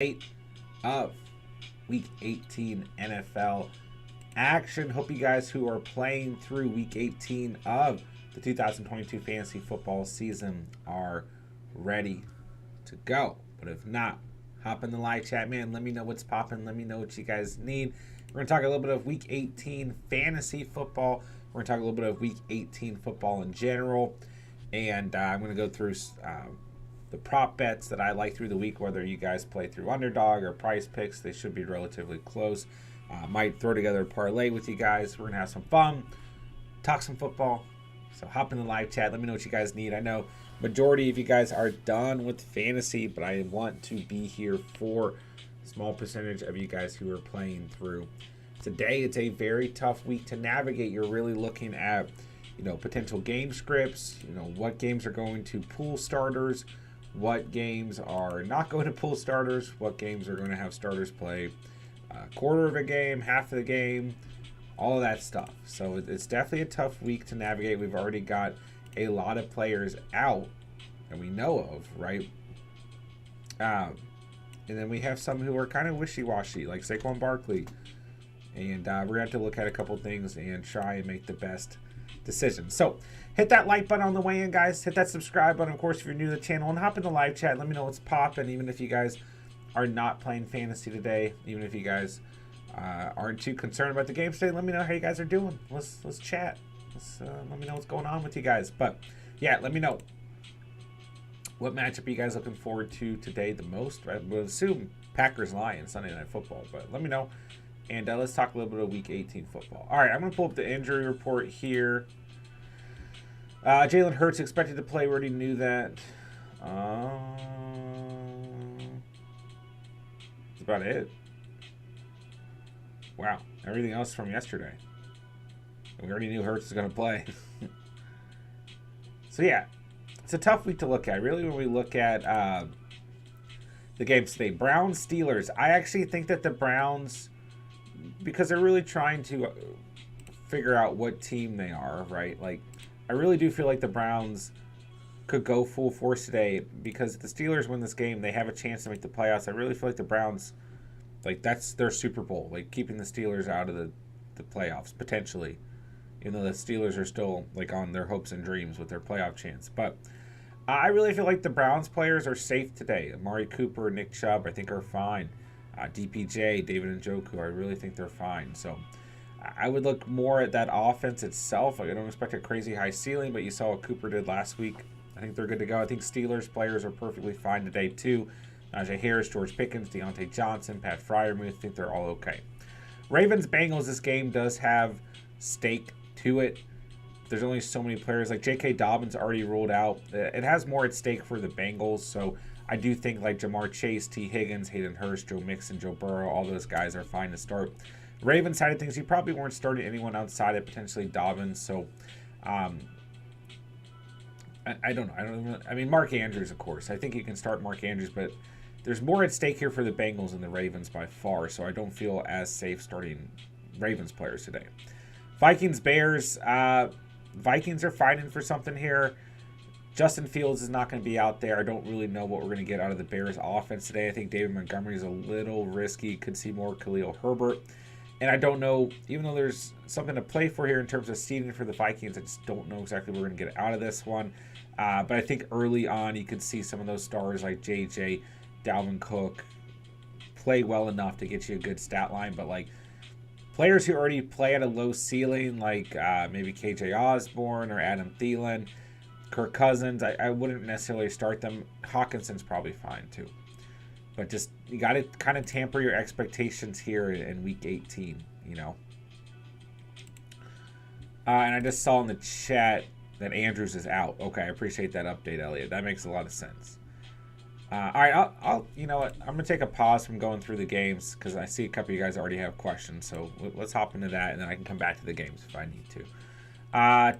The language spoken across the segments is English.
8 of Week 18 NFL action. Hope you guys who are playing through Week 18 of the 2022 fantasy football season are ready to go. But if not, hop in the live chat, man. Let me know what's popping. Let me know what you guys need. We're going to talk a little bit of Week 18 fantasy football. We're going to talk a little bit of Week 18 football in general. And I'm going to go through the prop bets that I like through the week, whether you guys play through Underdog or Price Picks. They should be relatively close. Might throw together a parlay with you guys. We're going to have some fun, talk some football. So hop in the live chat. Let me know what you guys need. I know majority of you guys are done with fantasy, but I want to be here for a small percentage of you guys who are playing through. Today, it's a very tough week to navigate. You're really looking at, potential game scripts, what games are going to pool starters, what games are not going to pull starters, what games are going to have starters play a quarter of a game, half of the game, all of that stuff. So it's definitely a tough week to navigate. We've already got a lot of players out that we know of, right? And then we have some who are kind of wishy-washy, like Saquon Barkley. And we're going to have to look at a couple things and try and make the best decision. So hit that like button on the way in, guys. Hit that subscribe button, of course, if you're new to the channel, and hop in the live chat. Let me know what's popping, even if you guys are not playing fantasy today, even if you guys aren't too concerned about the game today. Let me know how you guys are doing. Let's chat. Let me know what's going on with you guys. But yeah, let me know what matchup are you guys looking forward to today the most. I would assume Packers-Lions Sunday Night Football, but let me know. And let's talk a little bit of Week 18 football. All right, I'm going to pull up the injury report here. Jalen Hurts expected to play. We already knew that. That's about it. Wow. Everything else from yesterday. We already knew Hurts was going to play. So, yeah. It's a tough week to look at. Really, when we look at the games today. Browns, Steelers. I actually think that the Browns, because they're really trying to figure out what team they are, right? Like, I really do feel like the Browns could go full force today, because if the Steelers win this game, they have a chance to make the playoffs. I really feel like the Browns, like, that's their Super Bowl, like keeping the Steelers out of the playoffs, potentially. Even though the Steelers are still, like, on their hopes and dreams with their playoff chance. But I really feel like the Browns players are safe today. Amari Cooper, Nick Chubb, I think are fine. DPJ, David Njoku, I really think they're fine. So I would look more at that offense itself. Like, I don't expect a crazy high ceiling, but you saw what Cooper did last week. I think they're good to go. I think Steelers players are perfectly fine today too. Najee Harris, George Pickens, Deontay Johnson, Pat Freiermuth, I think they're all okay. Ravens-Bengals, this game does have stake to it. There's only so many players. Like J.K. Dobbins already ruled out. It has more at stake for the Bengals, so I do think like Jamar Chase, T. Higgins, Hayden Hurst, Joe Mixon, Joe Burrow, all those guys are fine to start. Ravens side of things, you probably weren't starting anyone outside of potentially Dobbins, so I don't know. I mean, Mark Andrews, of course. I think you can start Mark Andrews, but there's more at stake here for the Bengals and the Ravens by far, so I don't feel as safe starting Ravens players today. Vikings, Bears. Vikings are fighting for something here. Justin Fields is not going to be out there. I don't really know what we're going to get out of the Bears offense today. I think David Montgomery is a little risky. Could see more Khalil Herbert. And I don't know, even though there's something to play for here in terms of seeding for the Vikings, I just don't know exactly what we're going to get out of this one. But I think early on you could see some of those stars like JJ, Dalvin Cook play well enough to get you a good stat line. But like players who already play at a low ceiling, like maybe KJ Osborne or Adam Thielen, Kirk Cousins, I wouldn't necessarily start them. Hawkinson's probably fine too. But just, you got to kind of tamper your expectations here in Week 18, And I just saw in the chat that Andrews is out. Okay, I appreciate that update, Elliot. That makes a lot of sense. All right, I'll you know what? I'm going to take a pause from going through the games because I see a couple of you guys already have questions. So let's hop into that, and then I can come back to the games if I need to.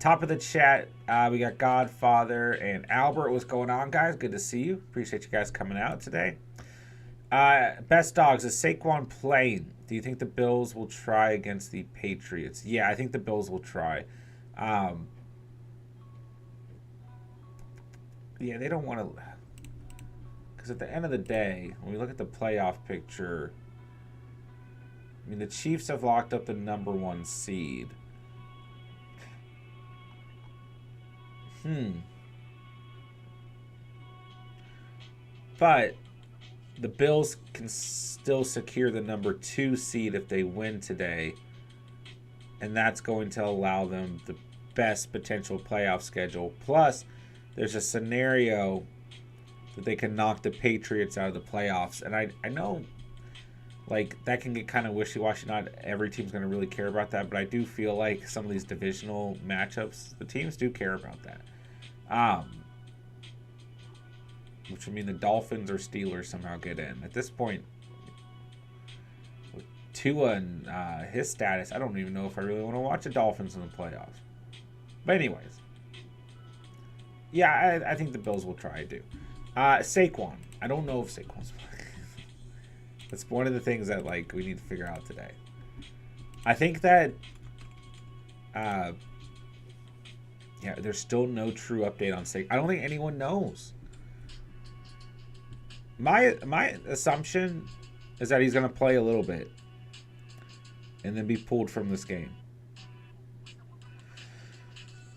Top of the chat, we got Godfather and Albert. What's going on, guys? Good to see you. Appreciate you guys coming out today. Best Dogs, is Saquon playing? Do you think the Bills will try against the Patriots? Yeah, I think the Bills will try. Yeah, they don't want to, because at the end of the day, when we look at the playoff picture, I mean, the Chiefs have locked up the #1 seed. But the Bills can still secure the #2 seed if they win today. And that's going to allow them the best potential playoff schedule. Plus, there's a scenario that they can knock the Patriots out of the playoffs. And I know, like, that can get kind of wishy-washy. Not every team's going to really care about that. But I do feel like some of these divisional matchups, the teams do care about that. Which would mean the Dolphins or Steelers somehow get in. At this point, with Tua and his status, I don't even know if I really want to watch the Dolphins in the playoffs. But anyways. Yeah, I think the Bills will try to do. Saquon. I don't know if Saquon's playing. That's one of the things that, like, we need to figure out today. I think that there's still no true update on Saquon. I don't think anyone knows. My assumption is that he's going to play a little bit and then be pulled from this game.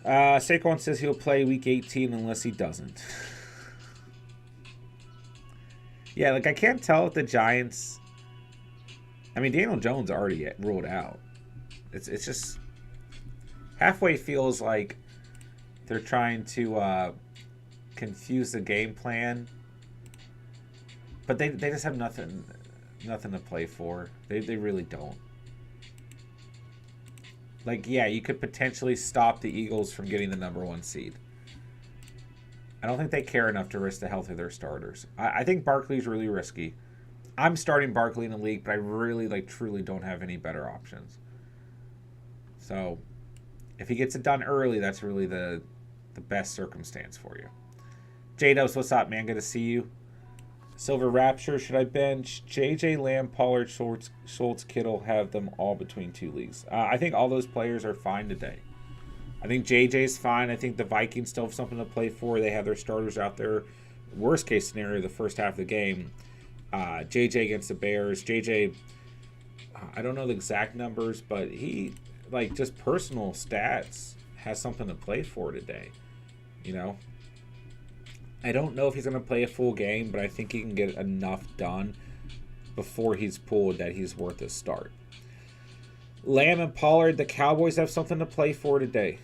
Saquon says he'll play week 18 unless he doesn't. Yeah, like, I can't tell if the Giants... I mean, Daniel Jones already ruled out. It's just... halfway feels like they're trying to confuse the game plan. But they just have nothing to play for. They really don't. Like, yeah, you could potentially stop the Eagles from getting the #1 seed. I don't think they care enough to risk the health of their starters. I think Barkley's really risky. I'm starting Barkley in the league, but I really, like, truly don't have any better options. So, if he gets it done early, that's really the best circumstance for you. J-Dubs, what's up, man? Good to see you. Silver Rapture, should I bench JJ, Lamb, Pollard, Schultz, Kittle, have them all between 2 leagues? I think all those players are fine today. I think JJ's fine. I think the Vikings still have something to play for. They have their starters out there. Worst case scenario, the first half of the game. JJ against the Bears. JJ, I don't know the exact numbers, but he, like, just personal stats, has something to play for today. You know? I don't know if he's going to play a full game, but I think he can get enough done before he's pulled that he's worth a start. Lamb and Pollard, the Cowboys have something to play for today.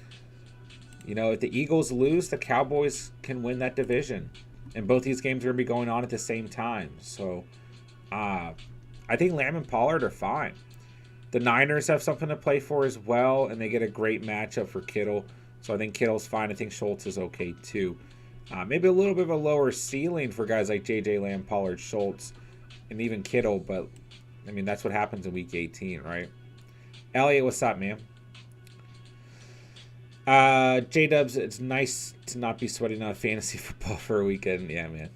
You know, if the Eagles lose, the Cowboys can win that division. And both these games are going to be going on at the same time. So, I think Lamb and Pollard are fine. The Niners have something to play for as well, and they get a great matchup for Kittle. So I think Kittle's fine. I think Schultz is okay too. Maybe a little bit of a lower ceiling for guys like J.J. Lamb, Pollard, Schultz, and even Kittle. But, I mean, that's what happens in Week 18, right? Elliot, what's up, man? J-Dubs, it's nice to not be sweating on fantasy football for a weekend. Yeah, man.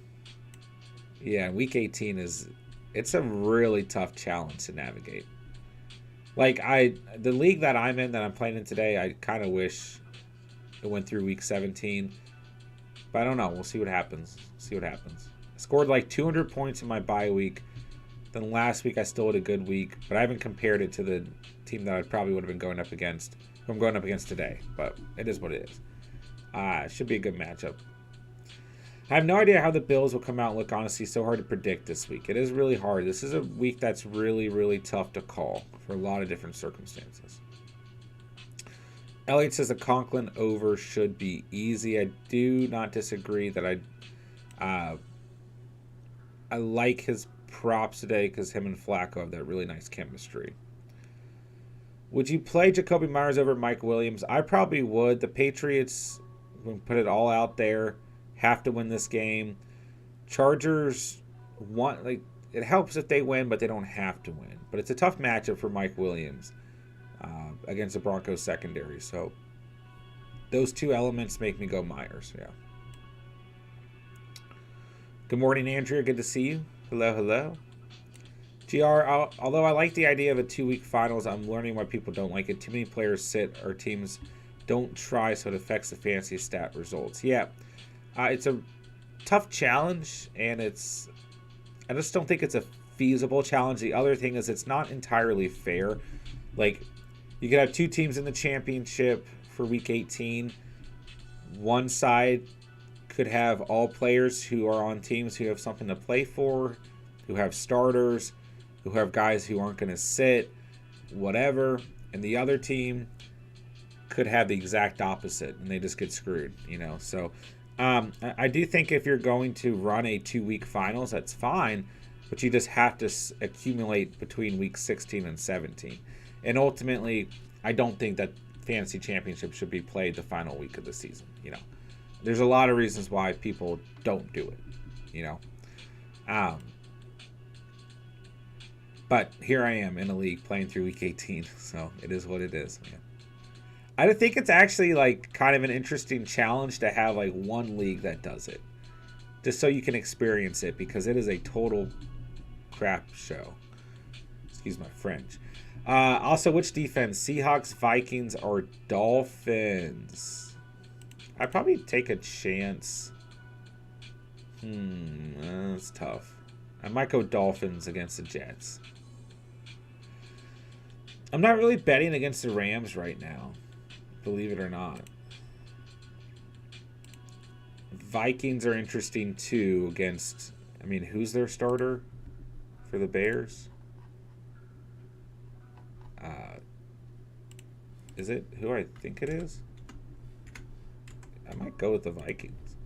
Yeah, Week 18 it's a really tough challenge to navigate. Like, the league that I'm in, that I'm playing in today, I kind of wish it went through Week 17. But I don't know. We'll see what happens. I scored like 200 points in my bye week. Then last week I still had a good week. But I haven't compared it to the team that I probably would have been going up against. Who I'm going up against today. But it is what it is. It should be a good matchup. I have no idea how the Bills will come out and look, honestly, so hard to predict this week. It is really hard. This is a week that's really, really tough to call for a lot of different circumstances. Elliot says the Conklin over should be easy. I do not disagree that I like his props today because him and Flacco have that really nice chemistry. Would you play Jacoby Myers over Mike Williams? I probably would. The Patriots, when put it all out there, have to win this game. Chargers want, like, it helps if they win, but they don't have to win. But it's a tough matchup for Mike Williams against the Broncos secondary. So those two elements make me go Myers. Yeah. Good morning, Andrea. Good to see you. Hello. GR, although I like the idea of a 2-week finals, I'm learning why people don't like it. Too many players sit or teams don't try, so it affects the fantasy stat results. Yeah. It's a tough challenge, and I just don't think it's a feasible challenge. The other thing is it's not entirely fair. Like, you could have two teams in the championship for week 18. One side could have all players who are on teams who have something to play for, who have starters, who have guys who aren't going to sit, whatever. And the other team could have the exact opposite, and they just get screwed, you know. So I do think if you're going to run a 2-week finals, that's fine, but you just have to accumulate between week 16 and 17. And ultimately, I don't think that fantasy championship should be played the final week of the season, you know. There's a lot of reasons why people don't do it, you know. But here I am in a league playing through week 18, so it is what it is, man. I think it's actually like kind of an interesting challenge to have like one league that does it, just so you can experience it, because it is a total crap show. Excuse my French. Also, which defense? Seahawks, Vikings, or Dolphins? I'd probably take a chance. That's tough. I might go Dolphins against the Jets. I'm not really betting against the Rams right now, believe it or not. Vikings are interesting too against, I mean, who's their starter for the Bears? Is it who I think it is? I might go with the Vikings.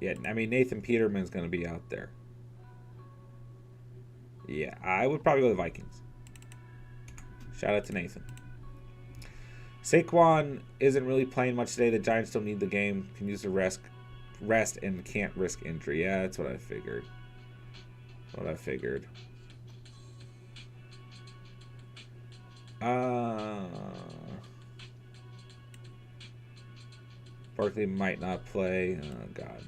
Yeah, I mean, Nathan Peterman's going to be out there. Yeah, I would probably go with the Vikings. Shout out to Nathan. Saquon isn't really playing much today. The Giants don't need the game. Can use the rest and can't risk injury. Yeah, that's what I figured. Barkley might not play. Oh, God.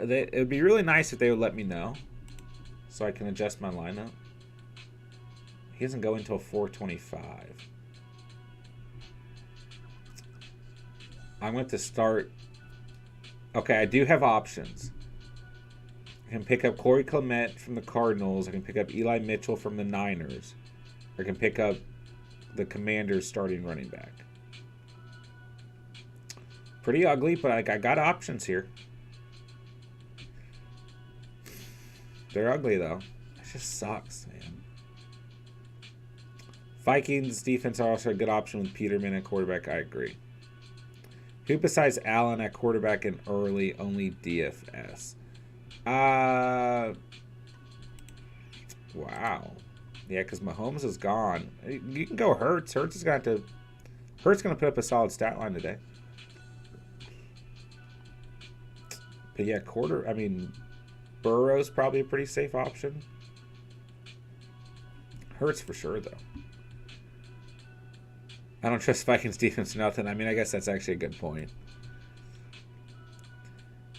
It would be really nice if they would let me know so I can adjust my lineup. He doesn't go until 4:25. I'm going to start. Okay, I do have options. I can pick up Corey Clement from the Cardinals. I can pick up Eli Mitchell from the Niners. I can pick up the Commanders starting running back. Pretty ugly, but I got options here. They're ugly, though. It just sucks, man. Vikings defense are also a good option with Peterman at quarterback. I agree. Who besides Allen at quarterback in early only DFS? Wow. Yeah, because Mahomes is gone. You can go Hurts. Hurts is going to put up a solid stat line today. But yeah, Burrow's probably a pretty safe option. Hurts for sure, though. I don't trust Vikings defense nothing. I mean, I guess that's actually a good point.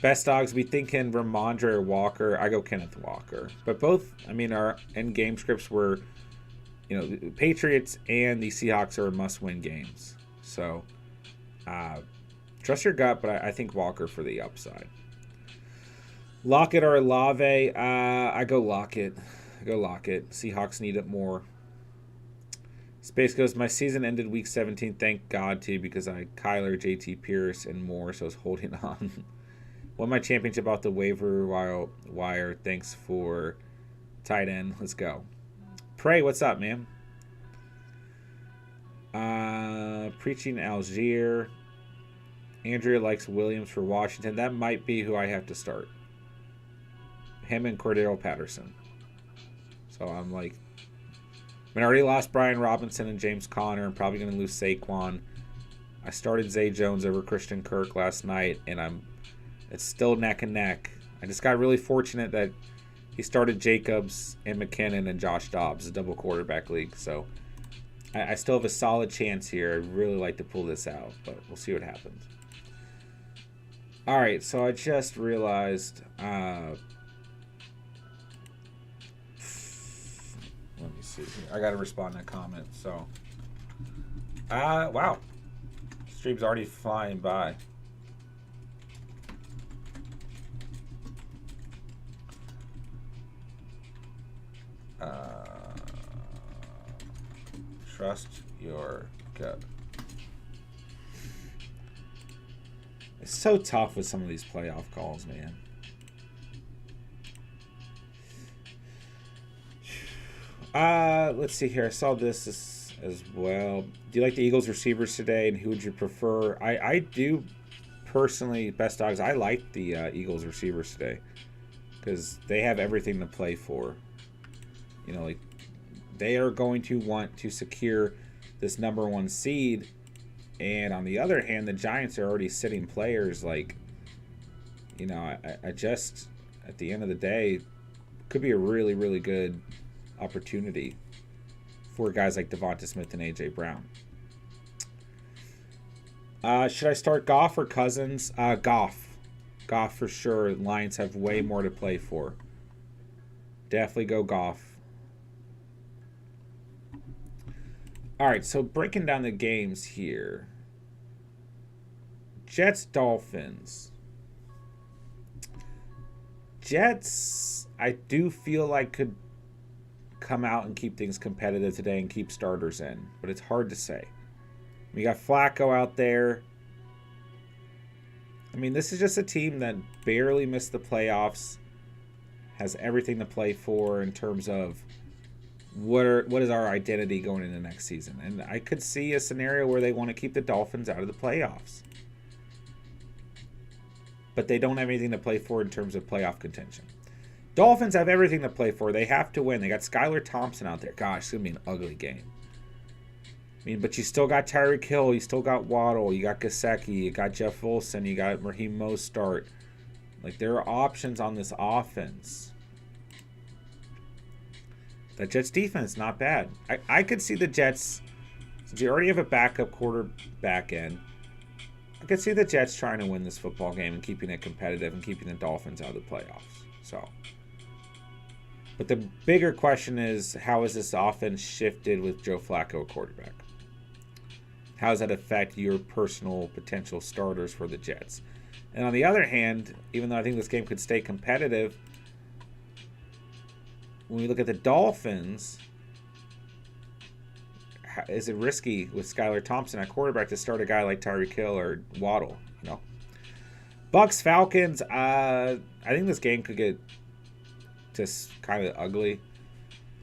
Best dogs, we thinking Ramondre or Walker. I go Kenneth Walker. But both, I mean, our end game scripts were, you know, the Patriots and the Seahawks are must-win games. So, trust your gut, but I think Walker for the upside. Lockett or Olave? I go Lockett. Seahawks need it more. Space goes, my season ended week 17. Thank God, too, because I had Kyler, JT Pierce, and more, so I was holding on. Won my championship out the waiver wire. Thanks for tight end. Let's go. Pray, what's up, man? Preaching Algier. Andrea likes Williams for Washington. That might be who I have to start. Him and Cordero Patterson. So I'm like, I mean, I already lost Brian Robinson and James Conner. I'm probably going to lose Saquon. I started Zay Jones over Christian Kirk last night, and it's still neck and neck. I just got really fortunate that he started Jacobs and McKinnon and Josh Dobbs, a double quarterback league. So I still have a solid chance here. I'd really like to pull this out, but we'll see what happens. All right, so I just realized. Let me see here. I got to respond to that comment. So, wow. Stream's already flying by. Trust your gut. It's so tough with some of these playoff calls, man. Let's see here. I saw this as well. Do you like the Eagles receivers today, and who would you prefer? I do personally, best dogs. I like the Eagles receivers today because they have everything to play for. You know, like they are going to want to secure this #1 seed, and on the other hand, the Giants are already sitting players. Like, you know, I just at the end of the day, could be a really, really good opportunity for guys like Devonta Smith and A.J. Brown. Should I start Goff or Cousins? Goff. Goff for sure. Lions have way more to play for. Definitely go Goff. All right, so breaking down the games here. Jets, Dolphins. Jets, I do feel like could come out and keep things competitive today and keep starters in, but it's hard to say. We got Flacco out there. I mean, this is just a team that barely missed the playoffs, has everything to play for in terms of what is our identity going into next season. And I could see a scenario where they want to keep the Dolphins out of the playoffs, but they don't have anything to play for in terms of playoff contention. Dolphins have everything to play for. They have to win. They got Skylar Thompson out there. Gosh, it's going to be an ugly game. I mean, but you still got Tyreek Hill. You still got Waddle. You got Gesicki. You got Jeff Wilson. You got Raheem Mostert. Like, there are options on this offense. The Jets defense, not bad. I could see the Jets, since you already have a backup quarterback in, I could see the Jets trying to win this football game and keeping it competitive and keeping the Dolphins out of the playoffs. So, but the bigger question is, how has this offense shifted with Joe Flacco a quarterback? How does that affect your personal potential starters for the Jets? And on the other hand, even though I think this game could stay competitive, when we look at the Dolphins, is it risky with Skylar Thompson at quarterback to start a guy like Tyreek Hill or Waddle? You know, Bucks Falcons. I think this game could get just kind of ugly.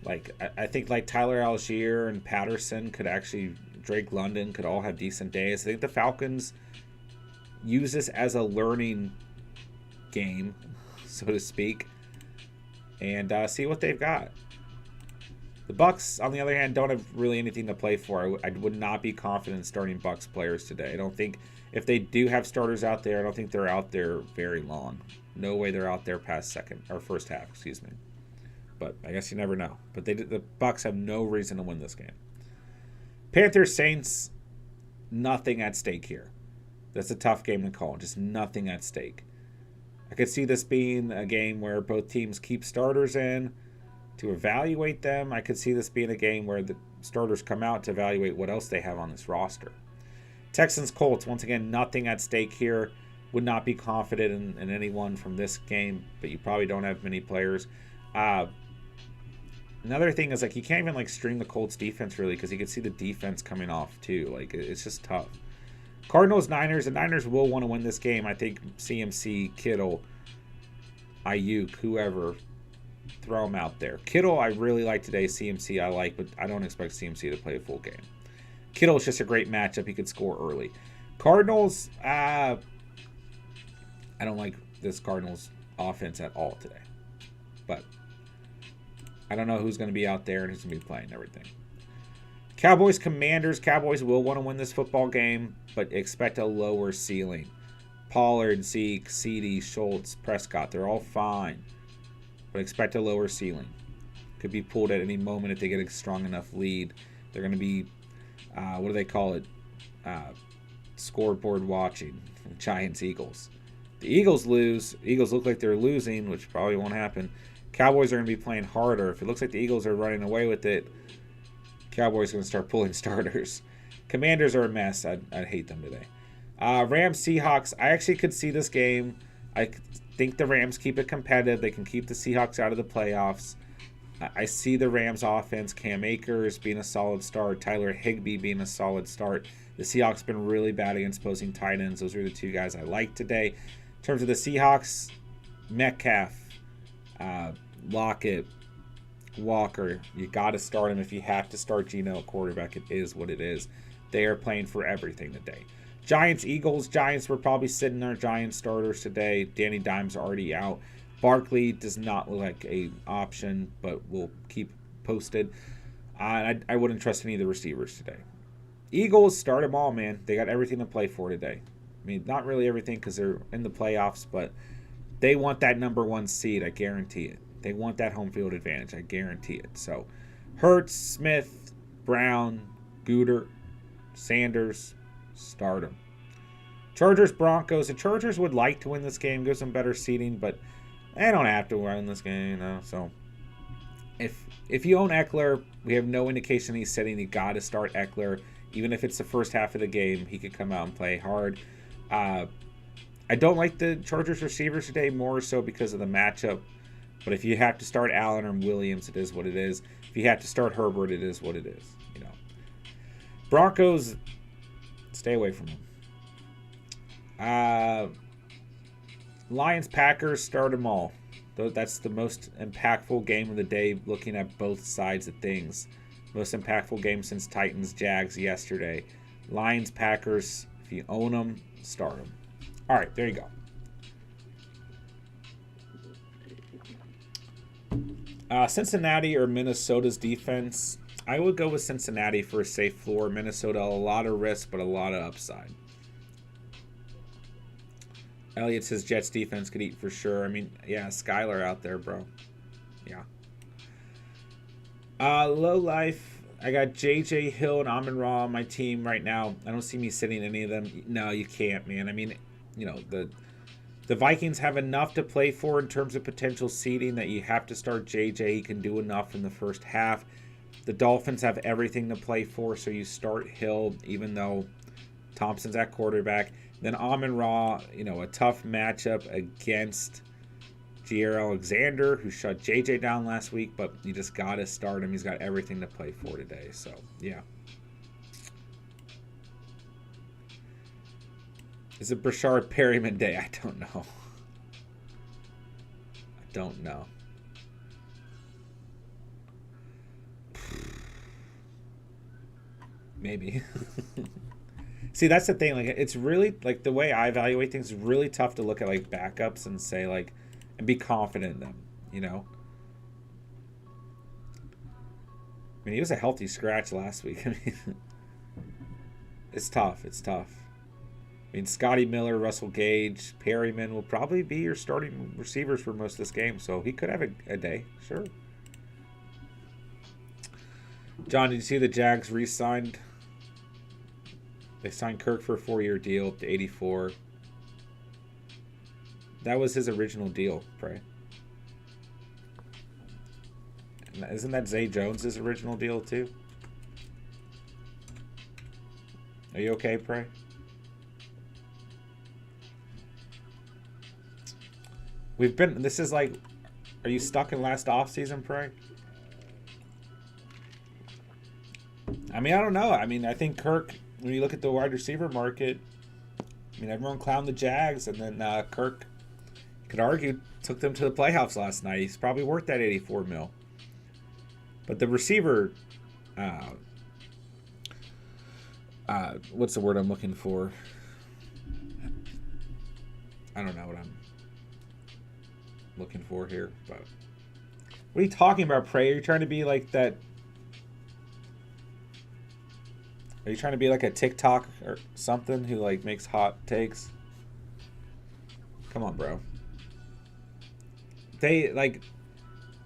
Like I think like Tyler Algier and Patterson could actually, Drake London could all have decent days. I think the Falcons use this as a learning game, so to speak, and see what they've got. The Bucks, on the other hand, don't have really anything to play for. I would not be confident starting Bucks players today. I don't think, if they do have starters out there, I don't think they're out there very long. No way they're out there past first half, excuse me. But I guess you never know. But the Bucks have no reason to win this game. Panthers, Saints, nothing at stake here. That's a tough game to call. Just nothing at stake. I could see this being a game where both teams keep starters in to evaluate them. I could see this being a game where the starters come out to evaluate what else they have on this roster. Texans, Colts, once again, nothing at stake here. Would not be confident in anyone from this game, but you probably don't have many players. Another thing is, like, you can't even, like, stream the Colts defense, really, because you can see the defense coming off, too. Like, it's just tough. Cardinals, Niners. The Niners will want to win this game. I think CMC, Kittle, Ayuk, whoever, throw them out there. Kittle, I really like today. CMC, I like, but I don't expect CMC to play a full game. Kittle is just a great matchup. He could score early. Cardinals, I don't like this Cardinals offense at all today. But I don't know who's going to be out there and who's going to be playing everything. Cowboys, Commanders. Cowboys will want to win this football game, but expect a lower ceiling. Pollard, Zeke, CeeDee, Schultz, Prescott, they're all fine, but expect a lower ceiling. Could be pulled at any moment if they get a strong enough lead. They're going to be, what do they call it? Scoreboard watching. Giants, Eagles. The Eagles lose. Eagles look like they're losing, which probably won't happen. Cowboys are going to be playing harder. If it looks like the Eagles are running away with it, Cowboys are going to start pulling starters. Commanders are a mess. I'd hate them today. Rams, Seahawks. I actually could see this game. I think the Rams keep it competitive. They can keep the Seahawks out of the playoffs. I see the Rams offense, Cam Akers being a solid start, Tyler Higbee being a solid start. The Seahawks been really bad against opposing tight ends. Those are the two guys I like today. In terms of the Seahawks, Metcalf, Lockett, Walker, you got to start him. If you have to start Geno at quarterback, it is what it is. They are playing for everything today. Giants, Eagles. Giants were probably sitting their Giants starters today. Danny Dimes already out. Barkley does not look like an option, but we'll keep posted. I wouldn't trust any of the receivers today. Eagles, start them all, man. They got everything to play for today. I mean, not really everything because they're in the playoffs, but they want that number 1 seed. I guarantee it. They want that home field advantage. I guarantee it. So, Hurts, Smith, Brown, Gooder, Sanders, start them. Chargers, Broncos. The Chargers would like to win this game, give them better seeding, but they don't have to win this game, you know. So, if you own Eckler, we have no indication he's sitting. You got to start Eckler. Even if it's the first half of the game, he could come out and play hard. I don't like the Chargers receivers today, more so because of the matchup. But if you have to start Allen or Williams, it is what it is. If you have to start Herbert, it is what it is. You know, Broncos, stay away from them. Lions, Packers, start them all. That's the most impactful game of the day, looking at both sides of things. Most impactful game since Titans, Jags yesterday. Lions, Packers, if you own them, start them. All right, there you go. Cincinnati or Minnesota's defense. I would go with Cincinnati for a safe floor. Minnesota, a lot of risk, but a lot of upside. Elliott says Jets defense could eat for sure. I mean, yeah, Skylar out there, bro. Yeah. Low life. I got JJ Hill and Amon-Ra on my team right now. I don't see me sitting any of them. No, you can't, man. I mean, you know, the Vikings have enough to play for in terms of potential seeding that you have to start JJ. He can do enough in the first half. The Dolphins have everything to play for, so you start Hill, even though Thompson's at quarterback. Then Amon-Ra, you know, a tough matchup against Jair Alexander, who shut JJ down last week, but you just got to start him. He's got everything to play for today. So, yeah. Is it Brashard Perryman Day? I don't know. I don't know. Maybe. See, that's the thing. Like, it's really, like, the way I evaluate things is really tough to look at, like, backups and say, like, and be confident in them, you know? I mean, he was a healthy scratch last week. I mean, it's tough. It's tough. I mean, Scotty Miller, Russell Gage, Perryman will probably be your starting receivers for most of this game, so he could have a day, sure. John, did you see the Jags re-signed? They signed Kirk for a 4-year deal up to 84. That was his original deal, Pray. Isn't that Zay Jones' original deal, too? Are you okay, Pray? This is like, are you stuck in last offseason, Pray? I mean, I don't know. I mean, I think Kirk, when you look at the wide receiver market, I mean, everyone clowned the Jags, and then Kirk, could argue, took them to the playoffs last night. He's probably worth that $84 million. But the receiver, what's the word I'm looking for? I don't know what I'm looking for here, but what are you talking about, Prey? Are you trying to be like that? Are you trying to be like a TikTok or something who like makes hot takes? Come on, bro. They like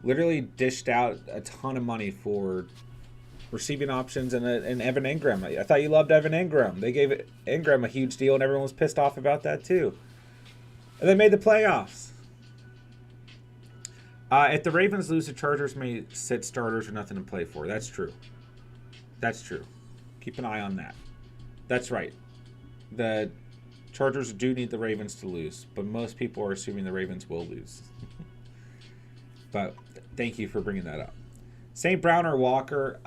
literally dished out a ton of money for receiving options and Evan Ingram. I thought you loved Evan Ingram. They gave Ingram a huge deal, and everyone was pissed off about that too. And they made the playoffs. If the Ravens lose, the Chargers may sit starters or nothing to play for. That's true. That's true. Keep an eye on that. That's right. The Chargers do need the Ravens to lose, but most people are assuming the Ravens will lose. But thank you for bringing that up. St. Brown or Walker?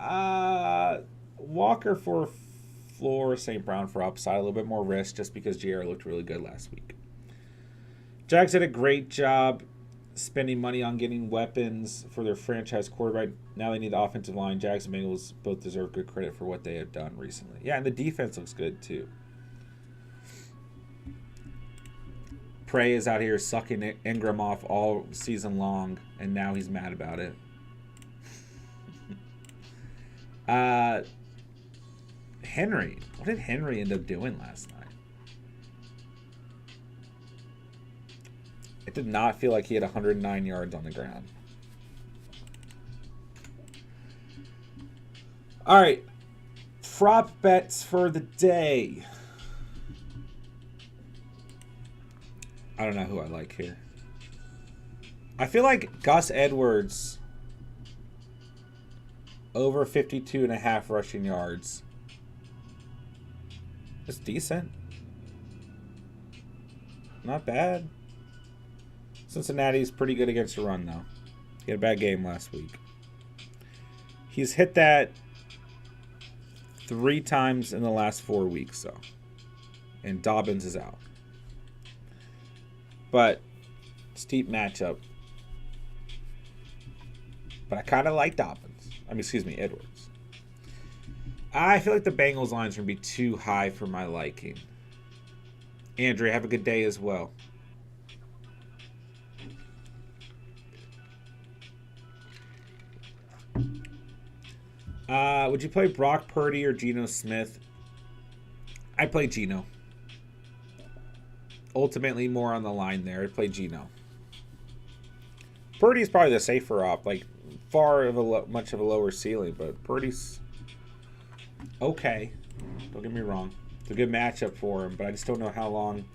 Walker for floor, St. Brown for upside. A little bit more risk just because JR looked really good last week. Jags did a great job spending money on getting weapons for their franchise quarterback. Now they need the offensive line. Jags and Bengals both deserve good credit for what they have done recently. Yeah, and the defense looks good too. Prey is out here sucking Ingram off all season long, and now he's mad about it. Henry. What did Henry end up doing last night? It did not feel like he had 109 yards on the ground. All right. Prop bets for the day. I don't know who I like here. I feel like Gus Edwards over 52.5 rushing yards. It's decent. Not bad. Cincinnati's pretty good against the run, though. He had a bad game last week. He's hit that 3 times in the last 4 weeks, though. And Dobbins is out. But steep matchup. But I kind of like Dobbins. Edwards. I feel like the Bengals line's going to be too high for my liking. Andrew, have a good day as well. Would you play Brock Purdy or Geno Smith? I play Geno. Ultimately, more on the line there. I play Geno. Purdy's probably the safer op. Like, much of a lower ceiling, but Purdy's okay. Don't get me wrong. It's a good matchup for him, but I just don't know how long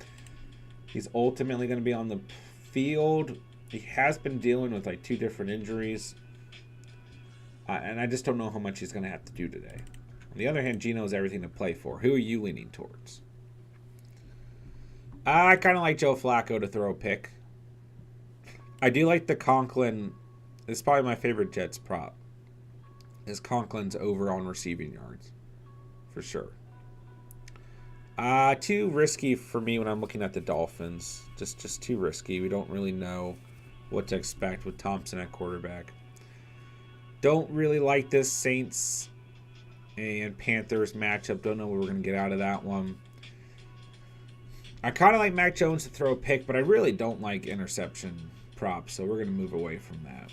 he's ultimately going to be on the field. He has been dealing with like 2 different injuries. And I just don't know how much he's going to have to do today. On the other hand, Geno has everything to play for. Who are you leaning towards? I kind of like Joe Flacco to throw a pick. I do like the Conklin. It's probably my favorite Jets prop. Is Conklin's over on receiving yards. For sure. Too risky for me when I'm looking at the Dolphins. Just too risky. We don't really know what to expect with Thompson at quarterback. Don't really like this Saints and Panthers matchup. Don't know what we're going to get out of that one. I kind of like Mac Jones to throw a pick, but I really don't like interception props, so we're going to move away from that.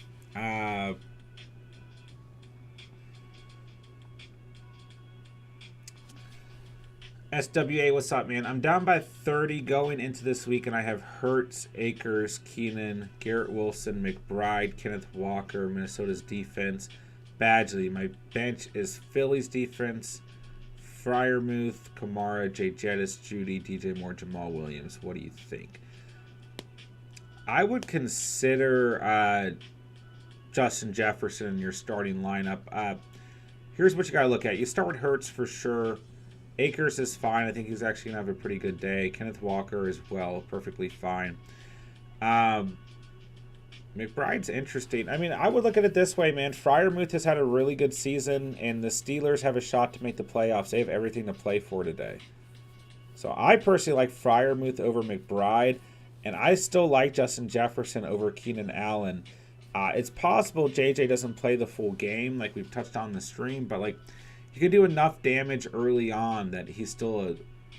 SWA, what's up, man? I'm down by 30 going into this week, and I have Hurts, Akers, Keenan, Garrett Wilson, McBride, Kenneth Walker, Minnesota's defense, Badgley. My bench is Philly's defense, Freiermuth, Kamara, Jay Jettis, Judy, DJ Moore, Jamal Williams. What do you think? I would consider Justin Jefferson in your starting lineup. Here's what you got to look at. You start with Hurts for sure. Akers is fine. I think he's actually going to have a pretty good day. Kenneth Walker as well, perfectly fine. McBride's interesting. I mean, I would look at it this way, man. Freiermuth has had a really good season, and the Steelers have a shot to make the playoffs. They have everything to play for today. So I personally like Freiermuth over McBride, and I still like Justin Jefferson over Keenan Allen. It's possible JJ doesn't play the full game, like we've touched on the stream, but like he could do enough damage early on that he's still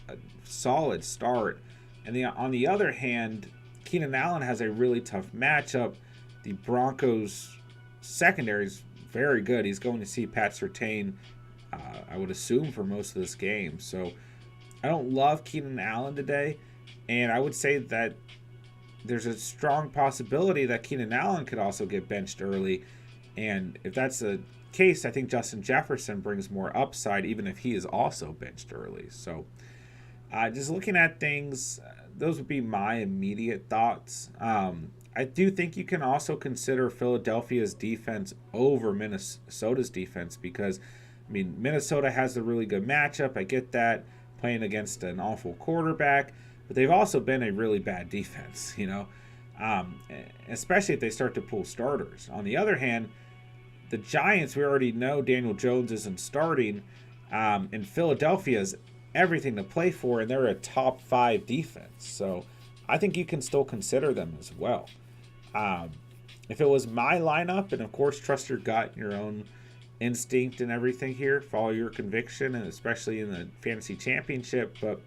a solid start. And on the other hand, Keenan Allen has a really tough matchup. The Broncos secondary is very good. He's going to see Pat Surtain, I would assume, for most of this game. So I don't love Keenan Allen today. And I would say that there's a strong possibility that Keenan Allen could also get benched early. And if that's the case, I think Justin Jefferson brings more upside, even if he is also benched early. So just looking at things, those would be my immediate thoughts. I do think you can also consider Philadelphia's defense over Minnesota's defense because, I mean, Minnesota has a really good matchup. I get that, playing against an awful quarterback, but they've also been a really bad defense, you know, especially if they start to pull starters. On the other hand, the Giants, we already know Daniel Jones isn't starting. And Philadelphia has everything to play for, and they're a top 5 defense. So I think you can still consider them as well. If it was my lineup, and of course, trust your gut, your own instinct and everything here, follow your conviction, and especially in the fantasy championship. But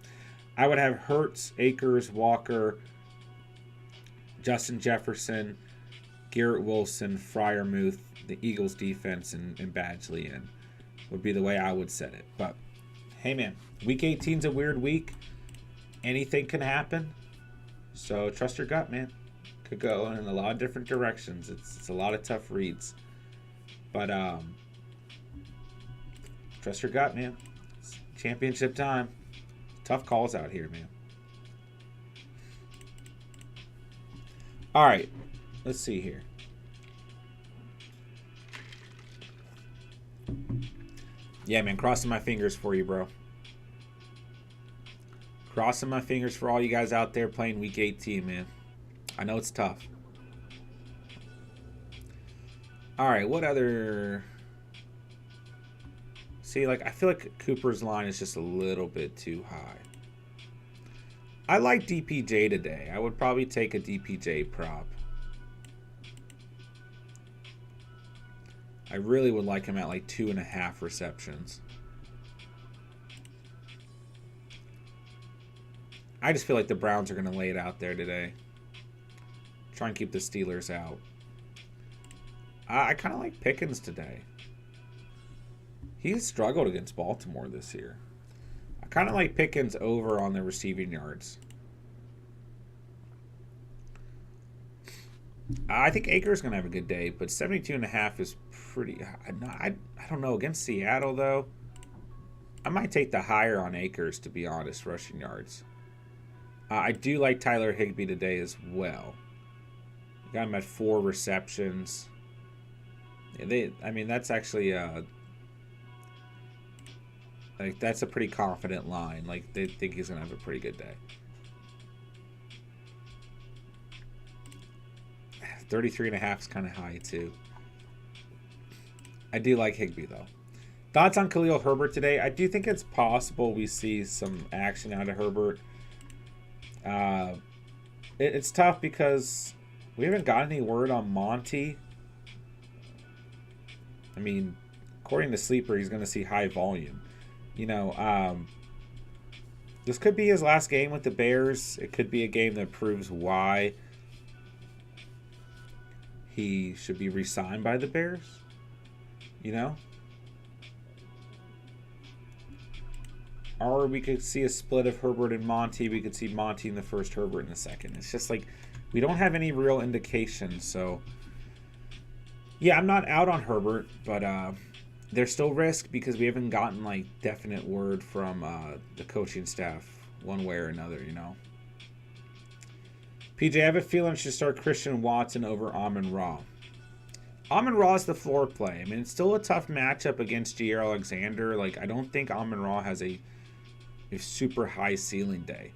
I would have Hurts, Akers, Walker, Justin Jefferson, Garrett Wilson, Freiermuth, the Eagles defense, and Badgley in would be the way I would set it. But hey, man, week 18 is a weird week. Anything can happen. So trust your gut, man. Could go in a lot of different directions. It's a lot of tough reads. But trust your gut, man. It's championship time. Tough calls out here, man. All right. Let's see here. Yeah, man, crossing my fingers for you, bro. Crossing my fingers for all you guys out there playing week 18, man. I know it's tough. All right, what other... See, like, I feel like Cooper's line is just a little bit too high. I like DPJ today. I would probably take a DPJ prop. I really would like him at like 2.5 receptions. I just feel like the Browns are going to lay it out there today. Try and keep the Steelers out. I kind of like Pickens today. He's struggled against Baltimore this year. I kind of like Pickens over on the receiving yards. I think Akers going to have a good day, but 72.5 is pretty... I don't know. Against Seattle, though, I might take the higher on Akers, to be honest, rushing yards. I do like Tyler Higbee today as well. Got him at 4 receptions. Yeah, I mean, that's actually... like, that's a pretty confident line. Like, they think he's going to have a pretty good day. 33.5 is kind of high, too. I do like Higbee, though. Thoughts on Khalil Herbert today? I do think it's possible we see some action out of Herbert. It's tough because we haven't got any word on Monty. I mean, according to Sleeper, he's going to see high volume. You know, this could be his last game with the Bears. It could be a game that proves why he should be re-signed by the Bears. You know? Or we could see a split of Herbert and Monty. We could see Monty in the first, Herbert in the second. It's just like we don't have any real indication. So, yeah, I'm not out on Herbert, but there's still risk because we haven't gotten like definite word from the coaching staff one way or another, you know. PJ, I have a feeling I should start Christian Watson over Amon-Ra. Amon-Ra is the floor play. I mean, it's still a tough matchup against Jair Alexander. Like, I don't think Amon-Ra has a super high ceiling day.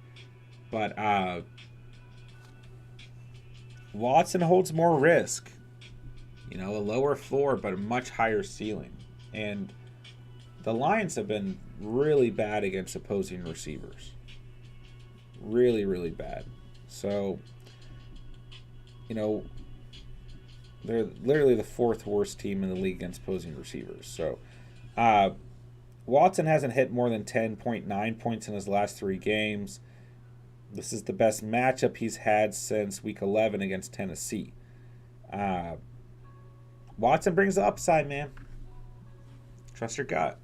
But Watson holds more risk. You know, a lower floor, but a much higher ceiling. And the Lions have been really bad against opposing receivers. Really, really bad. So, you know, they're literally the 4th worst team in the league against opposing receivers. So, Watson hasn't hit more than 10.9 points in his last 3 games. This is the best matchup he's had since Week 11 against Tennessee. Watson brings the upside, man. Trust your gut.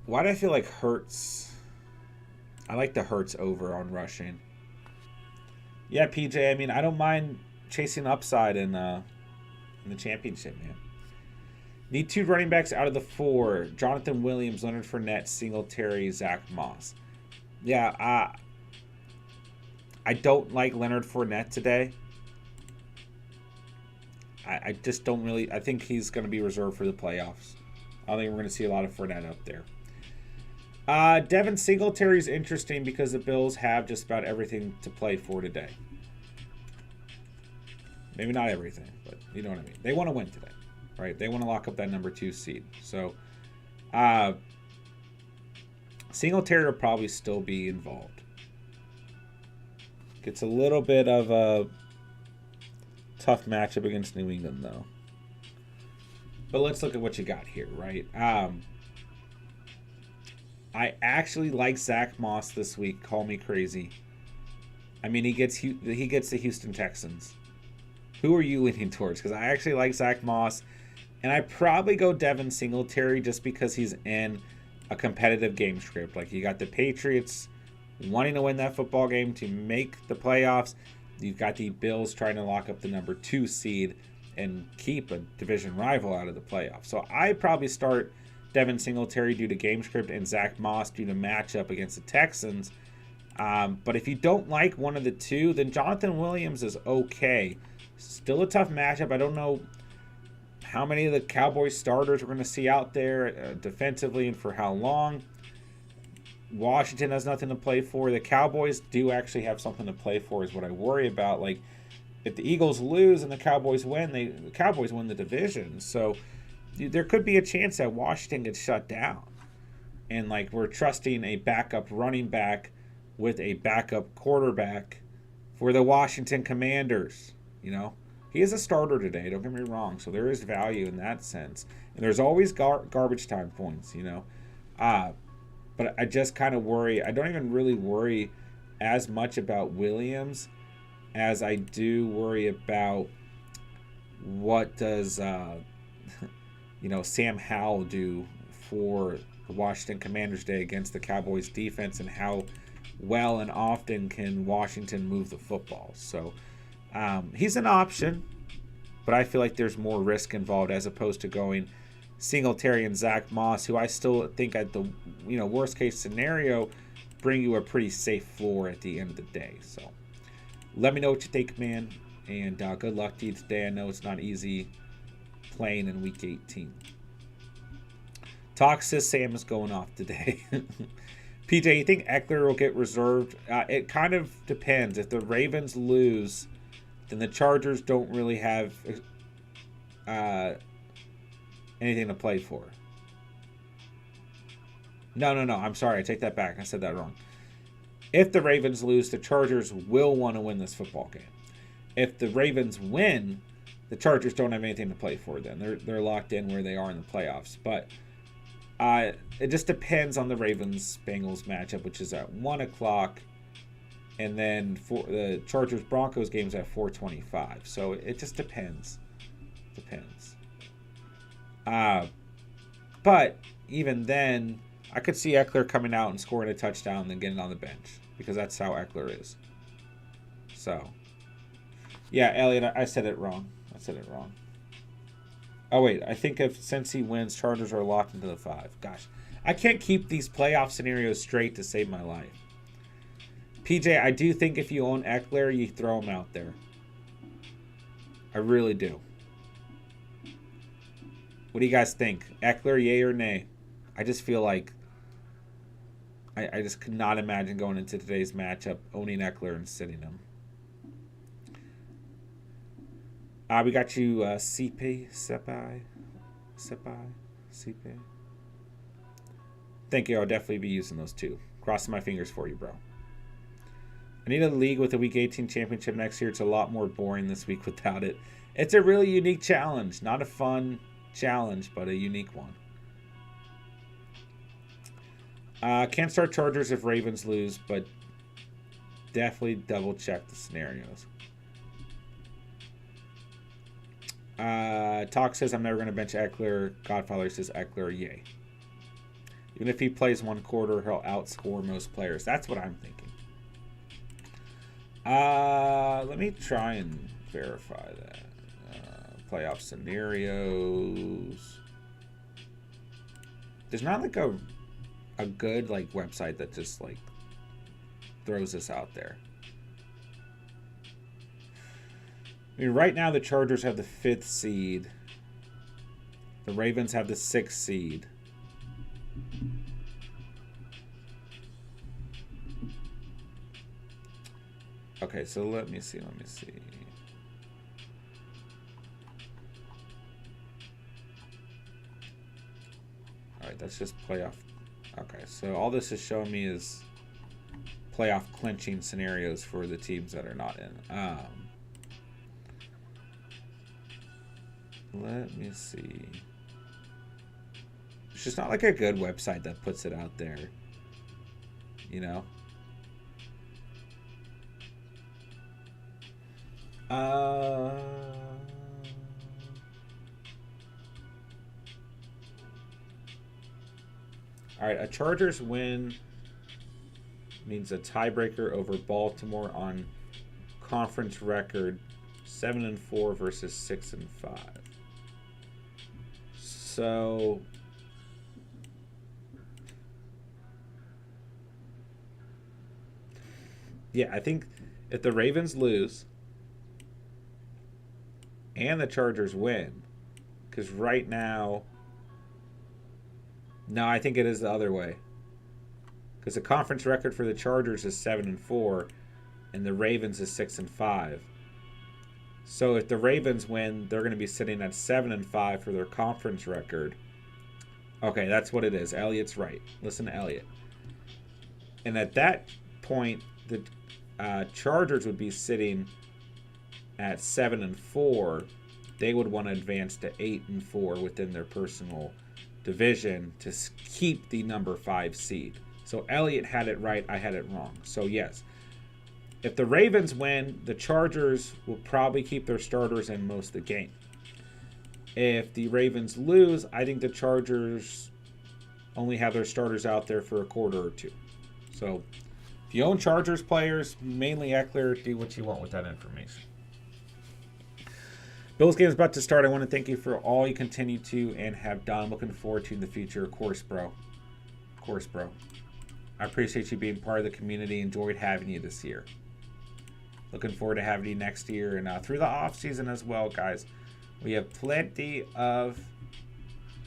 Why do I feel like Hurts? I like the Hurts over on rushing. Yeah, PJ, I mean, I don't mind chasing upside in the championship, man. Need 2 running backs out of the 4. Jonathan Williams, Leonard Fournette, Singletary, Zach Moss. Yeah, I don't like Leonard Fournette today. I just don't really... I think he's going to be reserved for the playoffs. I don't think we're going to see a lot of Fournette up there. Devin Singletary is interesting because the Bills have just about everything to play for today. Maybe not everything, but you know what I mean. They want to win today, right? They want to lock up that number 2 seed. So, Singletary will probably still be involved. Gets a little bit of a tough matchup against New England, though. But let's look at what you got here, right? I actually like Zach Moss this week. Call me crazy. I mean, he gets the Houston Texans. Who are you leaning towards? Because I actually like Zach Moss, and I probably go Devin Singletary just because he's in a competitive game script. Like, you got the Patriots wanting to win that football game to make the playoffs. You've got the Bills trying to lock up the number 2 seed and keep a division rival out of the playoffs. So I probably start Devin Singletary due to game script and Zach Moss due to matchup against the Texans. But if you don't like one of the two, then Jonathan Williams is okay. Still a tough matchup. I don't know how many of the Cowboys starters we're going to see out there defensively and for how long. Washington has nothing to play for. The Cowboys do actually have something to play for, is what I worry about. Like, if the Eagles lose and the Cowboys win, the Cowboys win the division. So there could be a chance that Washington gets shut down. And, like, we're trusting a backup running back with a backup quarterback for the Washington Commanders. You know, he is a starter today, don't get me wrong. So there is value in that sense. And there's always garbage time points, you know. But I just kind of worry. I don't even really worry as much about Williams as I do worry about what does, Sam Howell do for the Washington Commanders Day against the Cowboys defense, and how well and often can Washington move the football. So he's an option, but I feel like there's more risk involved as opposed to going Singletary and Zach Moss, who I still think at the worst case scenario bring you a pretty safe floor at the end of the day. So let me know what you think, man, and good luck to you today. I know it's not easy playing in Week 18. Talk says Sam is going off today. PJ, you think Eckler will get reserved? It kind of depends. If the Ravens lose, then the Chargers don't really have anything to play for. No. I'm sorry. I take that back. I said that wrong. If the Ravens lose, the Chargers will want to win this football game. If the Ravens win, the Chargers don't have anything to play for then. They're locked in where they are in the playoffs. But it just depends on the Ravens-Bengals matchup, which is at 1 o'clock. And then for the Chargers-Broncos game's at 4:25. So it just depends. But even then, I could see Eckler coming out and scoring a touchdown and then getting on the bench, because that's how Eckler is. So, yeah, Elliot, I said it wrong. Oh, wait, I think since he wins, Chargers are locked into the 5. Gosh, I can't keep these playoff scenarios straight to save my life. PJ, I do think if you own Eckler, you throw him out there. I really do. What do you guys think? Eckler, yay or nay? I just feel like I just could not imagine going into today's matchup owning Eckler and sitting him. We got you CP, Sepai. Thank you. I'll definitely be using those two. Crossing my fingers for you, bro. I need a league with a Week 18 championship next year. It's a lot more boring this week without it. It's a really unique challenge. Not a fun challenge, but a unique one. Can't start Chargers if Ravens lose, but definitely double check the scenarios. Talk says I'm never going to bench Eckler. Godfather says Eckler, yay. Even if he plays one quarter, he'll outscore most players. That's what I'm thinking. Let me try and verify that. Playoff scenarios. There's not like a good like website that just like throws this out there. I mean, right now the Chargers have the 5th seed. The Ravens have the 6th seed. Okay, so let me see. All right, that's just playoff. Okay, so all this is showing me is playoff clinching scenarios for the teams that are not in. Let me see. It's just not like a good website that puts it out there. You know? All right, a Chargers win means a tiebreaker over Baltimore on conference record 7-4 versus 6-5. So yeah, I think if the Ravens lose and the Chargers win, because right now, no, I think it is the other way. Because the conference record for the Chargers is 7-4, and the Ravens is 6-5. So if the Ravens win, they're going to be sitting at 7-5 for their conference record. Okay, that's what it is. Elliot's right. Listen to Elliot. And at that point, the Chargers would be sitting at 7-4. They would want to advance to 8-4 within their personal division to keep the number 5 seed. So Elliot had it right. I had it wrong. So yes, if the Ravens win, the Chargers will probably keep their starters in most of the game. If the Ravens lose, I think the Chargers only have their starters out there for a quarter or two. So if you own Chargers players, mainly Eckler, do what you want with that information. Bills game is about to start. I want to thank you for all you continue to and have done. Looking forward to in the future. Of course, bro. Of course, bro. I appreciate you being part of the community. Enjoyed having you this year. Looking forward to having you next year and through the off season as well, guys. We have plenty of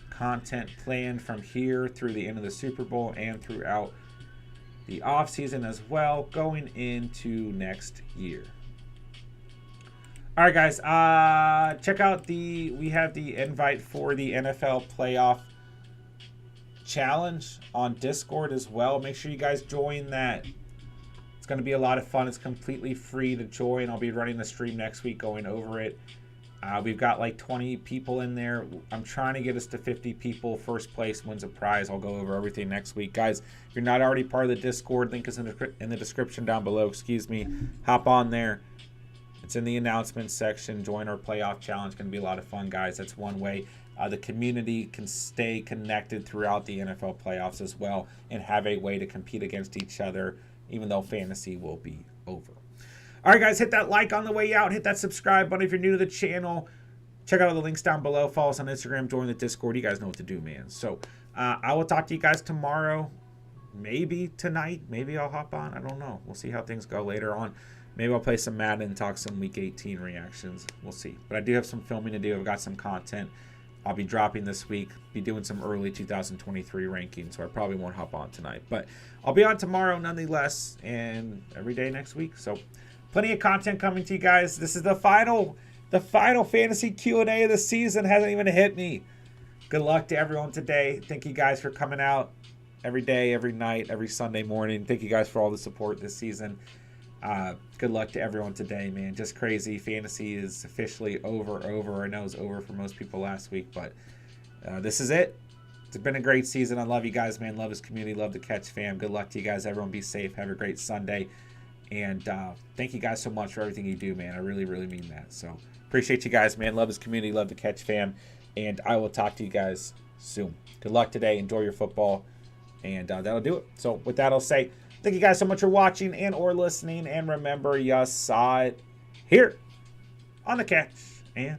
content planned from here through the end of the Super Bowl and throughout the off season as well, going into next year. All right, guys. Check out we have the invite for the NFL playoff challenge on Discord as well. Make sure you guys join that. It's going to be a lot of fun. It's completely free to join. I'll be running the stream next week going over it. We've got like 20 people in there. I'm trying to get us to 50 people. First place wins a prize. I'll go over everything next week. Guys, if you're not already part of the Discord, link is in the description down below. Hop on there. It's in the announcements section. Join our playoff challenge. It's going to be a lot of fun, guys. That's one way. The community can stay connected throughout the NFL playoffs as well and have a way to compete against each other, even though fantasy will be over. All right, guys, hit that like on the way out. Hit that subscribe button if you're new to the channel. Check out all the links down below. Follow us on Instagram. Join the Discord. You guys know what to do, man. So I will talk to you guys tomorrow. Maybe tonight. Maybe I'll hop on. I don't know. We'll see how things go later on. Maybe I'll play some Madden and talk some Week 18 reactions. We'll see. But I do have some filming to do. I've got some content I'll be dropping this week. Be doing some early 2023 rankings, so I probably won't hop on tonight. But I'll be on tomorrow nonetheless and every day next week. So plenty of content coming to you guys. This is the final fantasy Q&A of the season. Hasn't even hit me. Good luck to everyone today. Thank you guys for coming out every day, every night, every Sunday morning. Thank you guys for all the support this season. Good luck to everyone today, man. Just crazy. Fantasy is officially over. I know it was over for most people last week, but this is it. It's been a great season. I love you guys, man. Love this community. Love the Catch fam. Good luck to you guys. Everyone be safe. Have a great Sunday. And thank you guys so much for everything you do, man. I really, really mean that. So appreciate you guys, man. Love this community. Love the Catch fam. And I will talk to you guys soon. Good luck today. Enjoy your football. And that'll do it. So with that, I'll say thank you guys so much for watching and or listening. And remember, you saw it here on the Catch. And